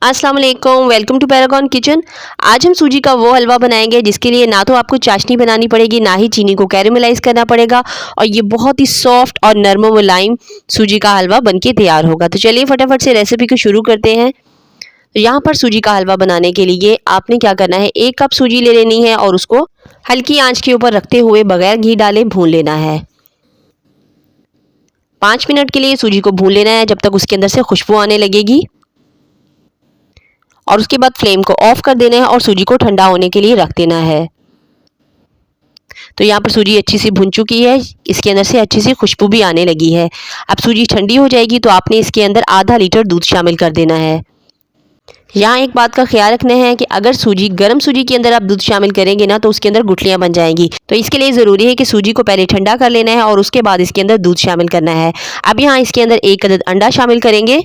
अस्सलाम वालेकुम, welcome to Paragon kitchen. आज हम सूजी का वो हलवा बनाएंगे जिसके लिए ना तो आपको चाशनी बनानी पड़ेगी, ना ही चीनी को कैरेमलाइज करना पड़ेगा और ये बहुत ही सॉफ्ट और नरम व मुलायम सूजी का हलवा बनके तैयार होगा। तो चलिए फटाफट से रेसिपी को शुरू करते हैं। तो यहाँ पर सूजी का हलवा बनाने के लिए आपने क्या करना है, 1 कप सूजी ले लेनी है और उसको हल्की आंच के ऊपर रखते हुए बगैर घी डाले भून लेना है। 5 मिनट के लिए सूजी को भून लेना है जब तक उसके अंदर से खुशबू आने लगेगी और उसके बाद फ्लेम को ऑफ कर देना है और सूजी को ठंडा होने के लिए रख देना है। तो यहाँ पर सूजी अच्छी सी भुन चुकी है, इसके अंदर से अच्छी सी खुशबू भी आने लगी है। अब सूजी ठंडी हो जाएगी तो आपने इसके अंदर आधा लीटर दूध शामिल कर देना है। यहाँ एक बात का ख्याल रखना है कि अगर गर्म सूजी के अंदर आप दूध शामिल करेंगे ना तो उसके अंदर गुठलियाँ बन जाएंगी। तो इसके लिए ज़रूरी है कि सूजी को पहले ठंडा कर लेना है और उसके बाद इसके अंदर दूध शामिल करना है। अब यहाँ इसके अंदर 1 अदद अंडा शामिल करेंगे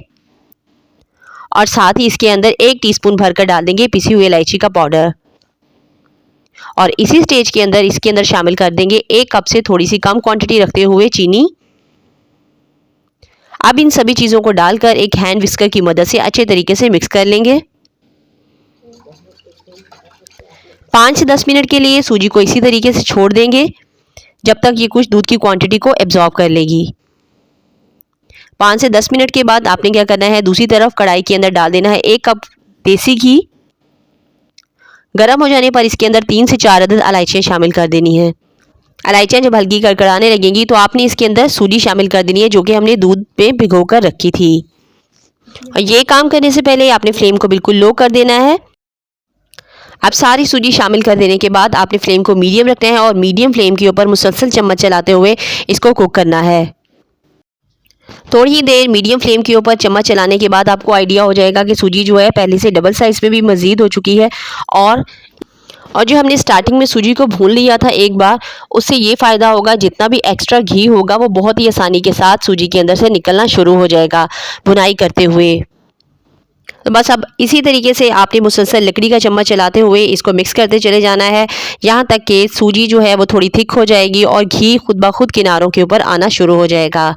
और साथ ही इसके अंदर 1 टीस्पून भरकर डाल देंगे पिसी हुई इलायची का पाउडर और इसी स्टेज के अंदर इसके अंदर शामिल कर देंगे 1 कप से थोड़ी सी कम क्वांटिटी रखते हुए चीनी। अब इन सभी चीज़ों को डालकर एक हैंड विस्कर की मदद से अच्छे तरीके से मिक्स कर लेंगे। 5 से 10 मिनट के लिए सूजी को इसी तरीके से छोड़ देंगे जब तक ये कुछ दूध की क्वांटिटी को एब्जॉर्ब कर लेगी। 5 से 10 मिनट के बाद आपने क्या करना है, दूसरी तरफ कढ़ाई के अंदर डाल देना है 1 कप देसी घी। गर्म हो जाने पर इसके अंदर 3 से 4 अदद इलायचियाँ शामिल कर देनी है। इलायचियाँ जब हल्की कड़कड़ाने लगेंगी तो आपने इसके अंदर सूजी शामिल कर देनी है जो कि हमने दूध में भिगो कर रखी थी। और ये काम करने से पहले आपने फ्लेम को बिल्कुल लो कर देना है। अब सारी सूजी शामिल कर देने के बाद आपने फ्लेम को मीडियम रखना है और मीडियम फ्लेम के ऊपर मुसलसल चम्मच चलाते हुए इसको कुक करना है। थोड़ी ही देर मीडियम फ्लेम के ऊपर चम्मच चलाने के बाद आपको आइडिया हो जाएगा कि सूजी जो है पहले से डबल साइज़ में भी मज़ीद हो चुकी है और जो हमने स्टार्टिंग में सूजी को भून लिया था एक बार, उससे ये फ़ायदा होगा जितना भी एक्स्ट्रा घी होगा वो बहुत ही आसानी के साथ सूजी के अंदर से निकलना शुरू हो जाएगा भुनाई करते हुए। तो बस अब इसी तरीके से आपने मुसलसल लकड़ी का चम्मच चलाते हुए इसको मिक्स करते चले जाना है यहाँ तक कि सूजी जो है वो थोड़ी थिक हो जाएगी और घी खुद ब खुद किनारों के ऊपर आना शुरू हो जाएगा।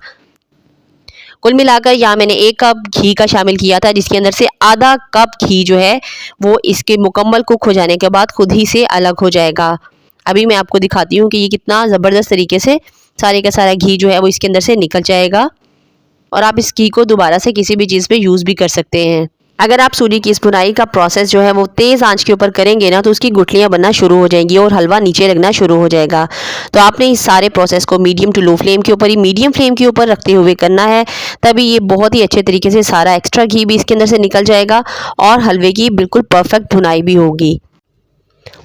कुल मिलाकर यहाँ मैंने 1 कप घी का शामिल किया था जिसके अंदर से आधा कप घी जो है वो इसके मुकम्मल कुक हो जाने के बाद खुद ही से अलग हो जाएगा। अभी मैं आपको दिखाती हूँ कि ये कितना ज़बरदस्त तरीके से सारे का सारा घी जो है वो इसके अंदर से निकल जाएगा और आप इस घी को दोबारा से किसी भी चीज़ पे यूज़ भी कर सकते हैं। अगर आप सूजी की इस भुनाई का प्रोसेस जो है वो तेज़ आंच के ऊपर करेंगे ना तो उसकी गुठलियाँ बनना शुरू हो जाएंगी और हलवा नीचे लगना शुरू हो जाएगा। तो आपने इस सारे प्रोसेस को मीडियम टू लो फ्लेम के ऊपर ही मीडियम फ्लेम के ऊपर रखते हुए करना है, तभी ये बहुत ही अच्छे तरीके से सारा एक्स्ट्रा घी भी इसके अंदर से निकल जाएगा और हलवे की बिल्कुल परफेक्ट भुनाई भी होगी।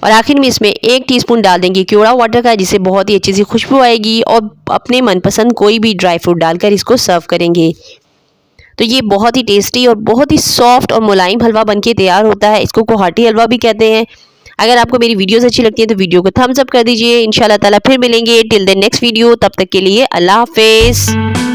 और आखिर में इसमें 1 टीस्पून डाल देंगे केवड़ा वाटर का जिससे बहुत ही अच्छी सी खुशबू आएगी और अपने मनपसंद कोई भी ड्राई फ्रूट डालकर इसको सर्व करेंगे। तो ये बहुत ही टेस्टी और बहुत ही सॉफ्ट और मुलायम हलवा बनके तैयार होता है। इसको कोहाटी हलवा भी कहते हैं। अगर आपको मेरी वीडियोस अच्छी लगती हैं तो वीडियो को थम्स अप कर दीजिए। इंशाल्लाह ताला फिर मिलेंगे टिल द नेक्स्ट वीडियो, तब तक के लिए अल्लाह हाफिज़।